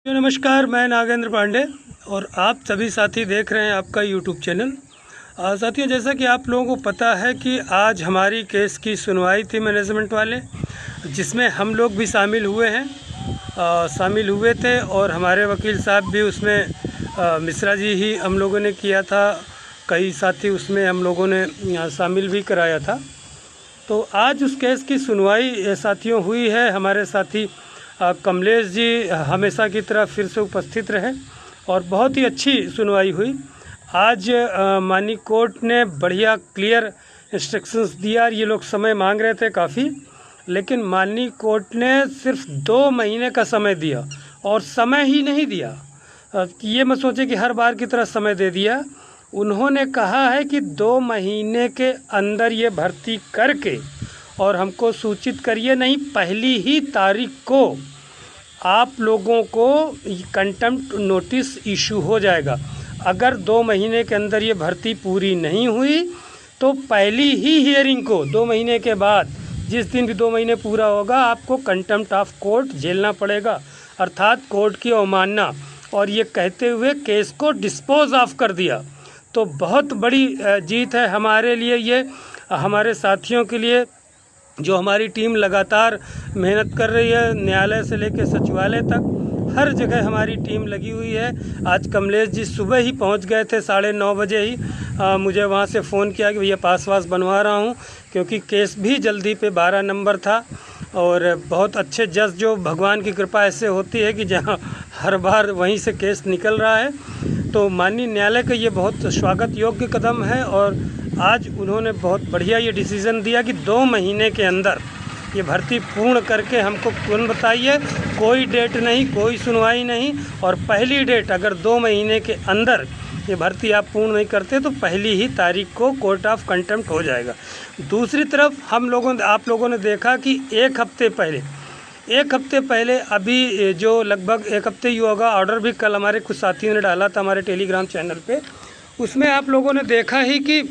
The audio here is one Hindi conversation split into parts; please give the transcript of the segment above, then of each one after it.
नमस्कार, मैं नागेंद्र पांडे और आप सभी साथी देख रहे हैं आपका यूट्यूब चैनल। साथियों, जैसा कि आप लोगों को पता है कि आज हमारी केस की सुनवाई थी मैनेजमेंट वाले, जिसमें हम लोग भी शामिल हुए थे और हमारे वकील साहब भी उसमें मिश्रा जी ही हम लोगों ने किया था। कई साथी उसमें हम लोगों ने शामिल भी कराया था। तो आज उस केस की सुनवाई साथियों हुई है। हमारे साथी कमलेश जी हमेशा की तरह फिर से उपस्थित रहे और बहुत ही अच्छी सुनवाई हुई। आज माननीय कोर्ट ने बढ़िया क्लियर इंस्ट्रक्शंस दिया। ये लोग समय मांग रहे थे काफ़ी, लेकिन माननीय कोर्ट ने सिर्फ 2 महीने का समय दिया और समय ही नहीं दिया। ये मत सोचे कि हर बार की तरह समय दे दिया। उन्होंने कहा है कि 2 महीने के अंदर ये भर्ती करके और हमको सूचित करिए, नहीं पहली ही तारीख को आप लोगों को कंटेम्प्ट नोटिस इशू हो जाएगा। अगर 2 महीने के अंदर ये भर्ती पूरी नहीं हुई तो पहली ही हियरिंग को 2 महीने के बाद, जिस दिन भी 2 महीने पूरा होगा, आपको कंटेम्प्ट ऑफ कोर्ट झेलना पड़ेगा, अर्थात कोर्ट की अवमानना। और ये कहते हुए केस को डिस्पोज ऑफ कर दिया। तो बहुत बड़ी जीत है हमारे लिए, ये हमारे साथियों के लिए, जो हमारी टीम लगातार मेहनत कर रही है। न्यायालय से लेकर सचिवालय तक हर जगह हमारी टीम लगी हुई है। आज कमलेश जी सुबह ही पहुंच गए थे, 9:30 बजे ही मुझे वहां से फ़ोन किया कि भैया पास बनवा रहा हूं, क्योंकि केस भी जल्दी पे 12 नंबर था। और बहुत अच्छे जज, जो भगवान की कृपा ऐसे होती है कि जहां हर बार वहीं से केस निकल रहा है। तो माननीय न्यायालय का ये बहुत स्वागत योग्य कदम है और आज उन्होंने बहुत बढ़िया ये डिसीज़न दिया कि 2 महीने के अंदर ये भर्ती पूर्ण करके हमको तुरंत बताइए। कोई डेट नहीं, कोई सुनवाई नहीं, और पहली डेट अगर 2 महीने के अंदर ये भर्ती आप पूर्ण नहीं करते तो पहली ही तारीख को कोर्ट ऑफ कंटेम्प्ट हो जाएगा। दूसरी तरफ आप लोगों ने देखा कि एक हफ्ते पहले अभी जो लगभग 1 हफ्ते ही होगा, ऑर्डर भी कल हमारे कुछ साथियों ने डाला था हमारे टेलीग्राम चैनल पे। उसमें आप लोगों ने देखा ही कि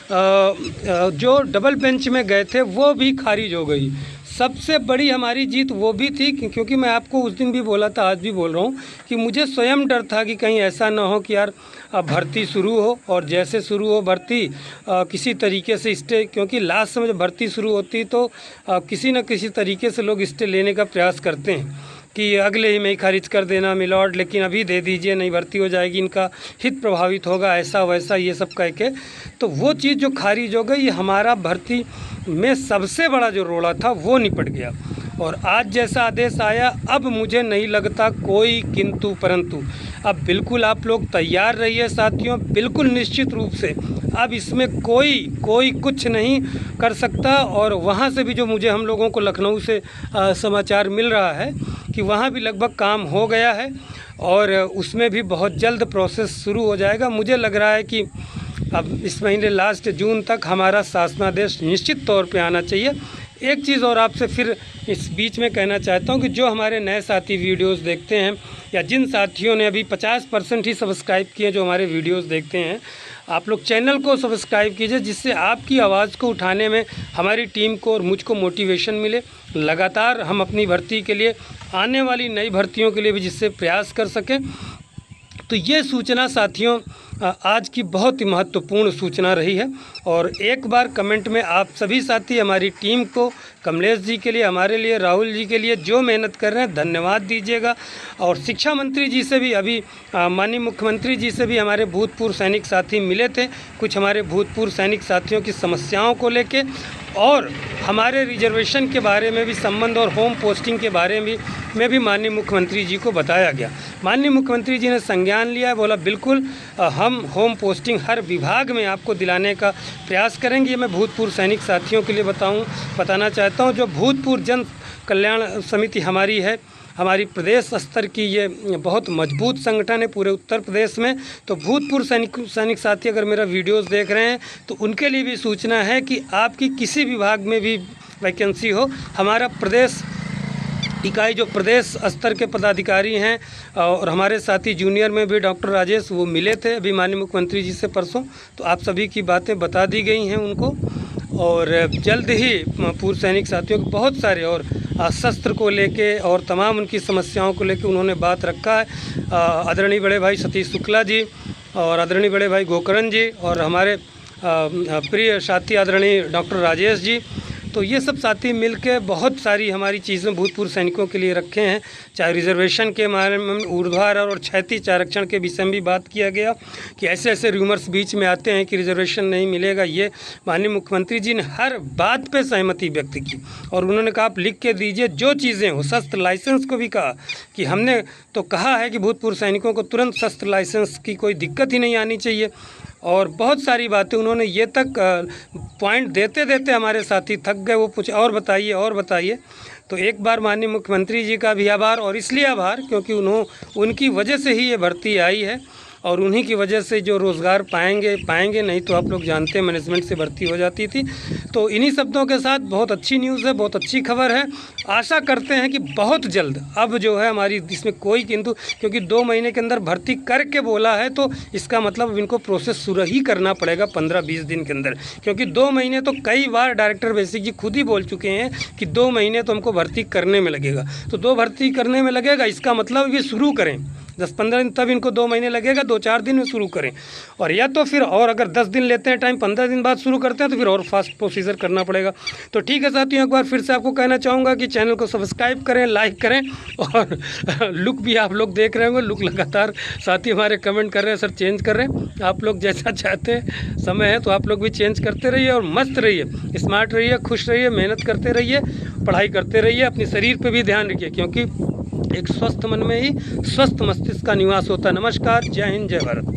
जो डबल बेंच में गए थे वो भी खारिज हो गई। सबसे बड़ी हमारी जीत वो भी थी, क्योंकि मैं आपको उस दिन भी बोला था, आज भी बोल रहा हूँ कि मुझे स्वयं डर था कि कहीं ऐसा ना हो कि यार भर्ती शुरू हो और जैसे शुरू हो भर्ती किसी तरीके से स्टे, क्योंकि लास्ट समय जब भर्ती शुरू होती तो किसी न किसी तरीके से लोग स्टे लेने का प्रयास करते हैं कि अगले ही में ही खारिज कर देना मिलॉर्ड, लेकिन अभी दे दीजिए, नहीं भर्ती हो जाएगी, इनका हित प्रभावित होगा, ऐसा वैसा ये सब कह के। तो वो चीज़ जो खारिज हो गई, हमारा भर्ती में सबसे बड़ा जो रोड़ा था वो निपट गया। और आज जैसा आदेश आया, अब मुझे नहीं लगता कोई किंतु परंतु। अब बिल्कुल आप लोग तैयार रहिए साथियों, बिल्कुल निश्चित रूप से अब इसमें कोई कुछ नहीं कर सकता। और वहाँ से भी जो मुझे हम लोगों को लखनऊ से समाचार मिल रहा है कि वहाँ भी लगभग काम हो गया है और उसमें भी बहुत जल्द प्रोसेस शुरू हो जाएगा। मुझे लग रहा है कि अब इस महीने लास्ट जून तक हमारा शासनादेश निश्चित तौर पे आना चाहिए। एक चीज़ और आपसे फिर इस बीच में कहना चाहता हूँ कि जो हमारे नए साथी वीडियोस देखते हैं, या जिन साथियों ने अभी 50% ही सब्सक्राइब किए जो हमारे वीडियोस देखते हैं, आप लोग चैनल को सब्सक्राइब कीजिए, जिससे आपकी आवाज़ को उठाने में हमारी टीम को और मुझको मोटिवेशन मिले। लगातार हम अपनी भर्ती के लिए, आने वाली नई भर्तियों के लिए भी जिससे प्रयास कर सकें। तो ये सूचना साथियों आज की बहुत ही महत्वपूर्ण सूचना रही है। और एक बार कमेंट में आप सभी साथी हमारी टीम को, कमलेश जी के लिए, हमारे लिए, राहुल जी के लिए जो मेहनत कर रहे हैं, धन्यवाद दीजिएगा। और शिक्षा मंत्री जी से भी, अभी माननीय मुख्यमंत्री जी से भी हमारे भूतपूर्व सैनिक साथी मिले थे, कुछ हमारे भूतपूर्व सैनिक साथियों की समस्याओं को लेके, और हमारे रिजर्वेशन के बारे में भी संबंध और होम पोस्टिंग के बारे में भी माननीय मुख्यमंत्री जी को बताया गया। माननीय मुख्यमंत्री जी ने संज्ञान लिया है, बोला बिल्कुल हम होम पोस्टिंग हर विभाग में आपको दिलाने का प्रयास करेंगे। ये मैं भूतपूर्व सैनिक साथियों के लिए बताना चाहता हूँ। जो भूतपूर्व जन कल्याण समिति हमारी है, हमारी प्रदेश स्तर की ये बहुत मजबूत संगठन है पूरे उत्तर प्रदेश में। तो भूतपूर्व सैनिक साथी अगर मेरा वीडियोस देख रहे हैं तो उनके लिए भी सूचना है कि आपकी किसी विभाग में भी वैकेंसी हो, हमारा प्रदेश इकाई जो प्रदेश स्तर के पदाधिकारी हैं, और हमारे साथी जूनियर में भी डॉक्टर राजेश वो मिले थे अभी माननीय मुख्यमंत्री जी से परसों। तो आप सभी की बातें बता दी गई हैं उनको, और जल्द ही पूर्व सैनिक साथियों के बहुत सारे और शस्त्र को लेके और तमाम उनकी समस्याओं को लेके उन्होंने बात रखा है। आदरणीय बड़े भाई सतीश शुक्ला जी और आदरणीय बड़े भाई गोकर्ण जी और हमारे प्रिय साथी आदरणीय डॉक्टर राजेश जी, तो ये सब साथी मिलके बहुत सारी हमारी चीज़ें भूतपूर्व सैनिकों के लिए रखे हैं। चाहे रिजर्वेशन के बारे में, ऊर्ध्वाधर और क्षैतिज आरक्षण के विषय में भी बात किया गया कि ऐसे ऐसे रूमर्स बीच में आते हैं कि रिजर्वेशन नहीं मिलेगा। ये माननीय मुख्यमंत्री जी ने हर बात पे सहमति व्यक्त की और उन्होंने कहा आप लिख के दीजिए जो चीज़ें हो। शस्त्र लाइसेंस को भी कहा कि हमने तो कहा है कि भूतपूर्व सैनिकों को तुरंत शस्त्र लाइसेंस की कोई दिक्कत ही नहीं आनी चाहिए। और बहुत सारी बातें उन्होंने ये तक पॉइंट देते देते हमारे साथी थक गए, वो पूछे और बताइए और बताइए। तो एक बार माननीय मुख्यमंत्री जी का भी आभार, और इसलिए आभार क्योंकि उनकी वजह से ही ये भर्ती आई है और उन्हीं की वजह से जो रोज़गार पाएंगे, नहीं तो आप लोग जानते हैं मैनेजमेंट से भर्ती हो जाती थी। तो इन्हीं शब्दों के साथ बहुत अच्छी न्यूज़ है, बहुत अच्छी खबर है। आशा करते हैं कि बहुत जल्द अब जो है हमारी इसमें कोई किंतु, क्योंकि 2 महीने के अंदर भर्ती करके बोला है तो इसका मतलब इनको प्रोसेस शुरू ही करना पड़ेगा 15-20 दिन के अंदर, क्योंकि 2 महीने तो कई बार डायरेक्टर बेसिक जी खुद ही बोल चुके हैं कि 2 महीने तो हमको भर्ती करने में लगेगा। तो 2 भर्ती करने में लगेगा, इसका मतलब ये शुरू करें 10-15 दिन, तब इनको 2 महीने लगेगा, 2-4 दिन में शुरू करें। और या तो फिर और अगर 10 दिन लेते हैं टाइम, 15 दिन बाद शुरू करते हैं तो फिर और फास्ट प्रोसीजर करना पड़ेगा। तो ठीक है साथियों, एक बार फिर से आपको कहना चाहूँगा कि चैनल को सब्सक्राइब करें, लाइक करें और लुक भी आप लोग देख रहे होंगे, लुक लगातार साथी हमारे कमेंट कर रहे हैं सर चेंज कर रहे हैं। आप लोग जैसा चाहते हैं समय है तो आप लोग भी चेंज करते रहिए और मस्त रहिए, स्मार्ट रहिए, खुश रहिए, मेहनत करते रहिए, पढ़ाई करते रहिए, अपने शरीर पर भी ध्यान रखिए क्योंकि एक स्वस्थ मन में ही स्वस्थ मस्तिष्क का निवास होता है। नमस्कार, जय हिंद, जय भारत।